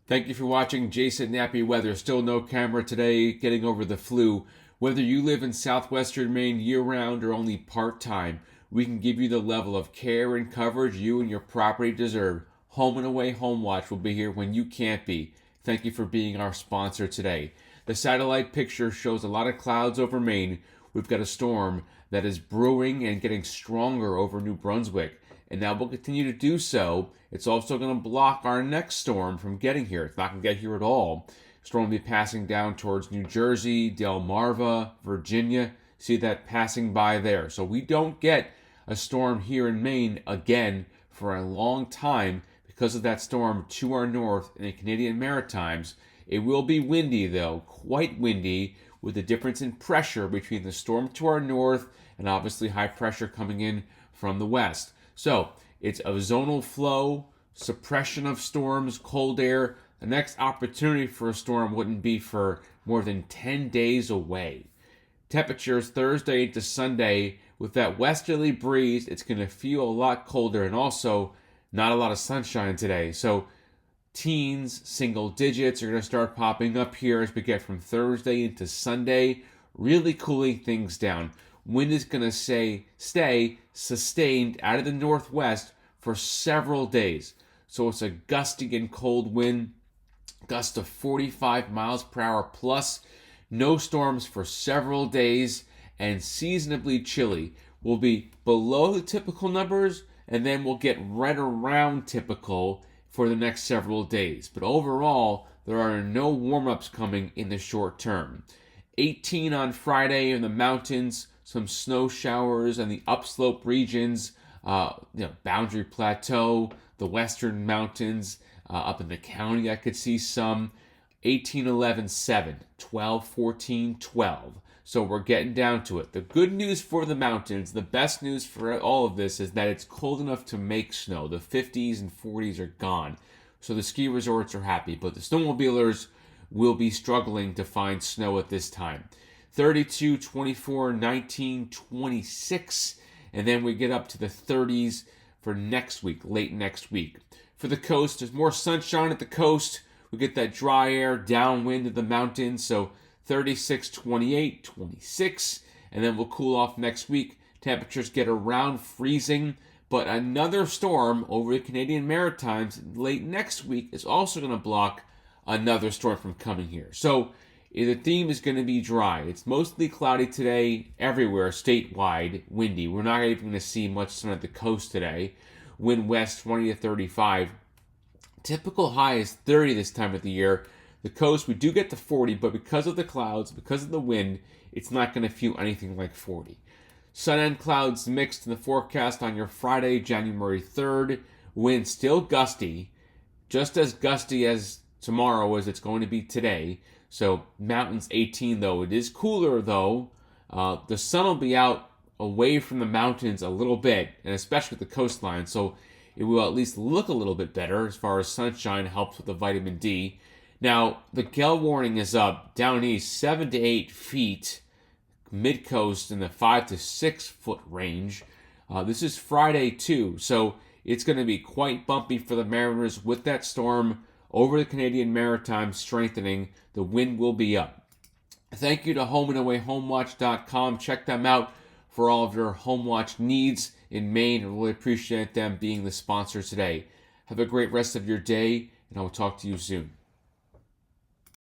Thank you for watching Jason Nappy Weather. Still no camera today, getting over the flu. Whether you live in southwestern Maine year-round or only part-time, we can give you the level of care and coverage you and your property deserve. Home and Away Home Watch will be here when you can't be. Thank you for being our sponsor today. The satellite picture shows a lot of clouds over Maine. We've got a storm that is brewing and getting stronger over New Brunswick, and that will continue to do so. It's also going to block our next storm from getting here. It's not going to get here at all. Storm will be passing down towards New Jersey, Delmarva, Virginia. See that passing by there. So we don't get a storm here in Maine again for a long time because of that storm to our north in the Canadian Maritimes. It will be windy though, quite windy, with a difference in pressure between the storm to our north and obviously high pressure coming in from the west. So it's a zonal flow, suppression of storms, cold air. The next opportunity for a storm wouldn't be for more than 10 days away. Temperatures Thursday into Sunday, with that westerly breeze, it's going to feel a lot colder, and also not a lot of sunshine today. So teens, single digits are going to start popping up here as we get from Thursday into Sunday, really cooling things down. Wind is going to stay sustained out of the northwest for several days. So it's a gusty and cold wind, gust of 45 miles per hour plus. No storms for several days, and seasonably chilly. We'll be below the typical numbers, and then we'll get right around typical for the next several days. But overall, there are no warm-ups coming in the short term. 18 on Friday in the mountains, some snow showers in the upslope regions, Boundary Plateau, the western mountains, up in the county I could see some. 18, 11, 7, 12, 14, 12. So we're getting down to it. The good news for the mountains, the best news for all of this, is that it's cold enough to make snow. The 50s and 40s are gone. So the ski resorts are happy, but the snowmobilers will be struggling to find snow at this time. 32, 24, 19, 26, and then we get up to the 30s for next week, late next week. For the coast, there's more sunshine at the coast. We get that dry air downwind of the mountains, so 36, 28, 26, and then we'll cool off next week. Temperatures get around freezing, but another storm over the Canadian Maritimes late next week is also going to block another storm from coming here. So the theme is going to be dry. It's mostly cloudy today everywhere, statewide, windy. We're not even going to see much sun at the coast today. Wind west 20 to 35. Typical high is 30 this time of the year. The coast, we do get to 40, but because of the clouds, because of the wind, it's not going to feel anything like 40. Sun and clouds mixed in the forecast on your Friday, January 3rd. Wind still gusty, just as gusty as tomorrow as it's going to be today. So mountains 18 though. It is cooler though. The sun will be out away from the mountains a little bit, and especially the coastline. So it will at least look a little bit better as far as sunshine helps with the vitamin D. Now, the gale warning is up down east 7 to 8 feet, mid-coast in the 5 to 6 foot range. This is Friday too, so it's going to be quite bumpy for the Mariners with that storm over the Canadian Maritimes strengthening. The wind will be up. Thank you to homeandawayhomewatch.com. Check them out for all of your home watch needs in Maine. I really appreciate them being the sponsor today. Have a great rest of your day, and I will talk to you soon.